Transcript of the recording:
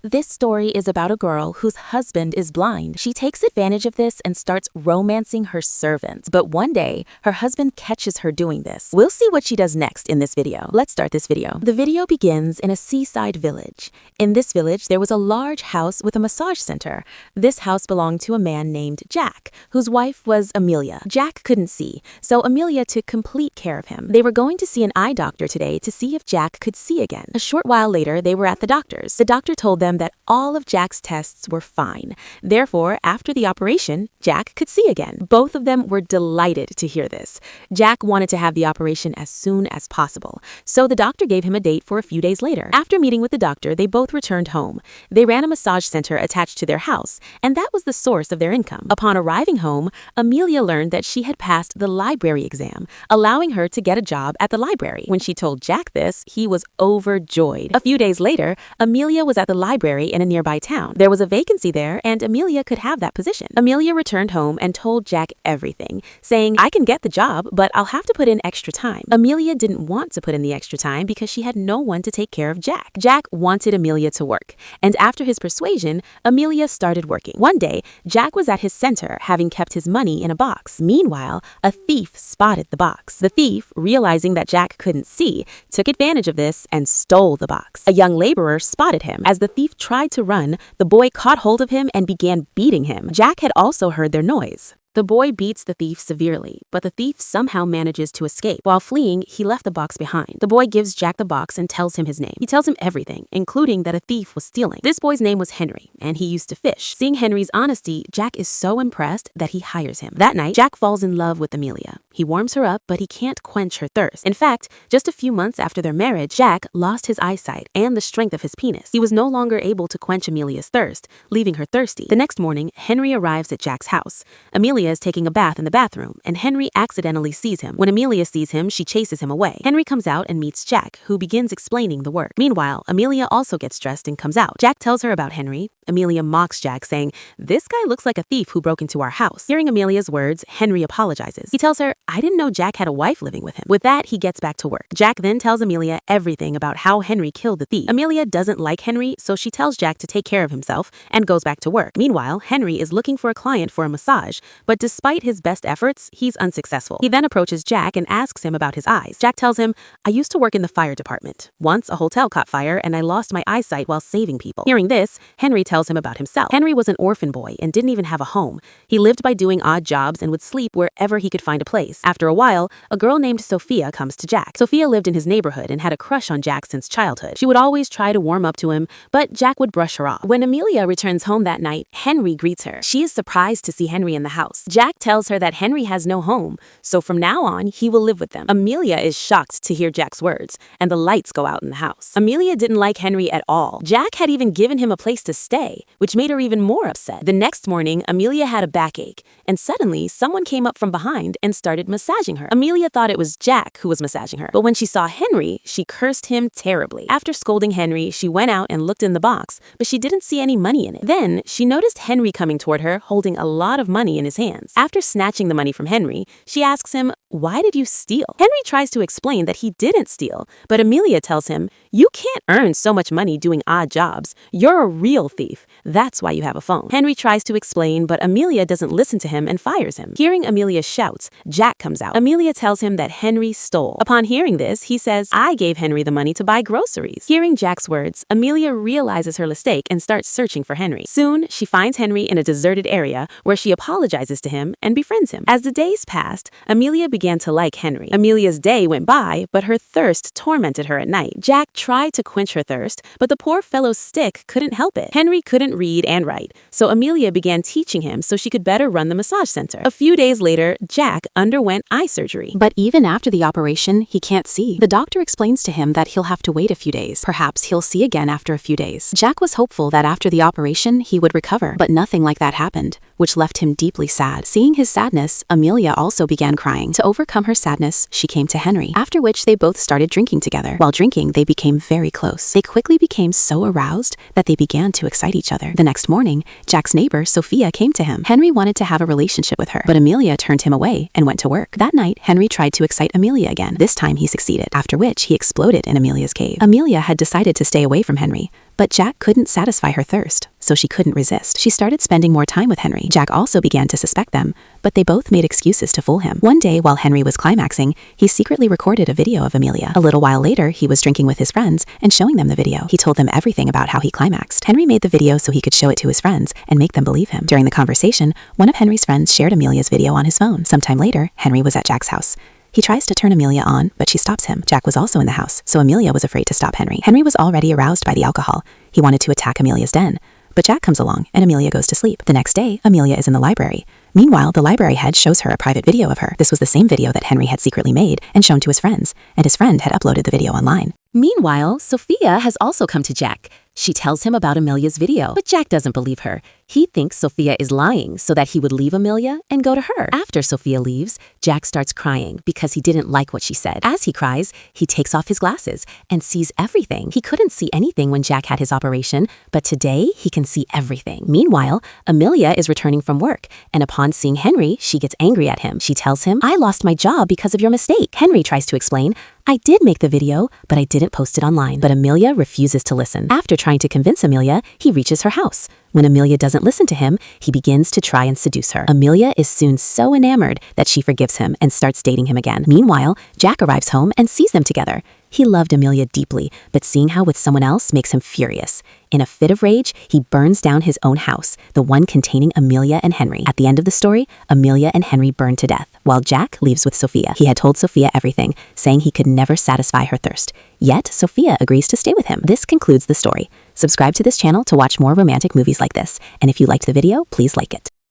This story is about a girl whose husband is blind. She takes advantage of this and starts romancing her servants. But one day, her husband catches her doing this. We'll see what she does next in this video. Let's start this video. The video begins in a seaside village. In this village, there was a large house with a massage center. This house belonged to a man named Jack, whose wife was Amelia. Jack couldn't see, so Amelia took complete care of him. They were going to see an eye doctor today to see if Jack could see again. A short while later, they were at the doctor's. The doctor told them that all of Jack's tests were fine. Therefore, after the operation, Jack could see again. Both of them were delighted to hear this. Jack wanted to have the operation as soon as possible, so the doctor gave him a date for a few days later. After meeting with the doctor, they both returned home. They ran a massage center attached to their house, and that was the source of their income. Upon arriving home, Amelia learned that she had passed the library exam, allowing her to get a job at the library. When she told Jack this, he was overjoyed. A few days later, Amelia was at the library in a nearby town. There was a vacancy there, and Amelia could have that position. Amelia returned home and told Jack everything, saying, "I can get the job, but I'll have to put in extra time." Amelia didn't want to put in the extra time because she had no one to take care of Jack. Jack wanted Amelia to work, and after his persuasion, Amelia started working. One day, Jack was at his center, having kept his money in a box. Meanwhile, a thief spotted the box. The thief, realizing that Jack couldn't see, took advantage of this and stole the box. A young laborer spotted him. As the thief tried to run, the boy caught hold of him and began beating him. Jack had also heard their noise. The boy beats the thief severely, but the thief somehow manages to escape. While fleeing, he left the box behind. The boy gives Jack the box and tells him his name. He tells him everything, including that a thief was stealing. This boy's name was Henry, and he used to fish. Seeing Henry's honesty, Jack is so impressed that he hires him. That night, Jack falls in love with Amelia. He warms her up, but he can't quench her thirst. In fact, just a few months after their marriage, Jack lost his eyesight and the strength of his penis. He was no longer able to quench Amelia's thirst, leaving her thirsty. The next morning, Henry arrives at Jack's house. Amelia is taking a bath in the bathroom, and Henry accidentally sees him. When Amelia sees him, she chases him away. Henry comes out and meets Jack, who begins explaining the work. Meanwhile, Amelia also gets dressed and comes out. Jack tells her about Henry. Amelia mocks Jack, saying, "This guy looks like a thief who broke into our house." Hearing Amelia's words, Henry apologizes. He tells her, "I didn't know Jack had a wife living with him." With that, he gets back to work. Jack then tells Amelia everything about how Henry killed the thief. Amelia doesn't like Henry, so she tells Jack to take care of himself and goes back to work. Meanwhile, Henry is looking for a client for a massage, but despite his best efforts, he's unsuccessful. He then approaches Jack and asks him about his eyes. Jack tells him, "I used to work in the fire department. Once a hotel caught fire and I lost my eyesight while saving people." Hearing this, Henry tells him about himself. Henry was an orphan boy and didn't even have a home. He lived by doing odd jobs and would sleep wherever he could find a place. After a while, a girl named Sophia comes to Jack. Sophia lived in his neighborhood and had a crush on Jack since childhood. She would always try to warm up to him, but Jack would brush her off. When Amelia returns home that night, Henry greets her. She is surprised to see Henry in the house. Jack tells her that Henry has no home, so from now on, he will live with them. Amelia is shocked to hear Jack's words, and the lights go out in the house. Amelia didn't like Henry at all. Jack had even given him a place to stay, which made her even more upset. The next morning, Amelia had a backache, and suddenly someone came up from behind and started massaging her. Amelia thought it was Jack who was massaging her, but when she saw Henry, she cursed him terribly. After scolding Henry, she went out and looked in the box, but she didn't see any money in it. Then, she noticed Henry coming toward her, holding a lot of money in his hands. After snatching the money from Henry, she asks him, "Why did you steal?" Henry tries to explain that he didn't steal, but Amelia tells him, "You can't earn so much money doing odd jobs. You're a real thief. That's why you have a phone." Henry tries to explain, but Amelia doesn't listen to him and fires him. Hearing Amelia's shouts, Jack comes out. Amelia tells him that Henry stole. Upon hearing this, he says, "I gave Henry the money to buy groceries." Hearing Jack's words, Amelia realizes her mistake and starts searching for Henry. Soon, she finds Henry in a deserted area where she apologizes to him and befriends him. As the days passed, Amelia began to like Henry. Amelia's day went by, but her thirst tormented her at night. Jack tried to quench her thirst, but the poor fellow's stick couldn't help it. Henry couldn't read and write, so Amelia began teaching him so she could better run the massage center. A few days later, Jack underwent eye surgery. But even after the operation, he can't see. The doctor explains to him that he'll have to wait a few days. Perhaps he'll see again after a few days. Jack was hopeful that after the operation, he would recover, but nothing like that happened, which left him deeply sad. Seeing his sadness, Amelia also began crying. To overcome her sadness, she came to Henry, after which they both started drinking together. While drinking, they became very close. They quickly became so aroused that they began to excite each other. The next morning, Jack's neighbor, Sophia, came to him. Henry wanted to have a relationship with her, but Amelia turned him away and went to work. That night, Henry tried to excite Amelia again. This time he succeeded, after which he exploded in Amelia's cave. Amelia had decided to stay away from Henry, But Jack couldn't satisfy her thirst, so she couldn't resist. She started spending more time with Henry. Jack also began to suspect them, but they both made excuses to fool him. One day, while Henry was climaxing, he secretly recorded a video of Amelia. A little while later, he was drinking with his friends and showing them the video. He told them everything about how he climaxed. Henry made the video so he could show it to his friends and make them believe him. During the conversation, one of Henry's friends shared Amelia's video on his phone. Sometime later, Henry was at Jack's house. He tries to turn Amelia on, but she stops him. Jack was also in the house, so Amelia was afraid to stop Henry. Henry was already aroused by the alcohol. He wanted to attack Amelia's den, but Jack comes along and Amelia goes to sleep. The next day, Amelia is in the library. Meanwhile, the library head shows her a private video of her. This was the same video that Henry had secretly made and shown to his friends, and his friend had uploaded the video online. Meanwhile, Sophia has also come to Jack. She tells him about Amelia's video, but Jack doesn't believe her. He thinks Sophia is lying so that he would leave Amelia and go to her. After Sophia leaves, Jack starts crying because he didn't like what she said. As he cries, he takes off his glasses and sees everything. He couldn't see anything when Jack had his operation, but today he can see everything. Meanwhile, Amelia is returning from work, and upon seeing Henry, she gets angry at him. She tells him, "I lost my job because of your mistake." Henry tries to explain, "I did make the video, but I didn't post it online." But Amelia refuses to listen. After trying to convince Amelia, he reaches her house. When Amelia doesn't listen to him, he begins to try and seduce her. Amelia is soon so enamored that she forgives him and starts dating him again. Meanwhile, Jack arrives home and sees them together. He loved Amelia deeply, but seeing her with someone else makes him furious. In a fit of rage, he burns down his own house, the one containing Amelia and Henry. At the end of the story, Amelia and Henry burn to death, while Jack leaves with Sophia. He had told Sophia everything, saying he could never satisfy her thirst. Yet, Sophia agrees to stay with him. This concludes the story. Subscribe to this channel to watch more romantic movies like this, and if you liked the video, please like it.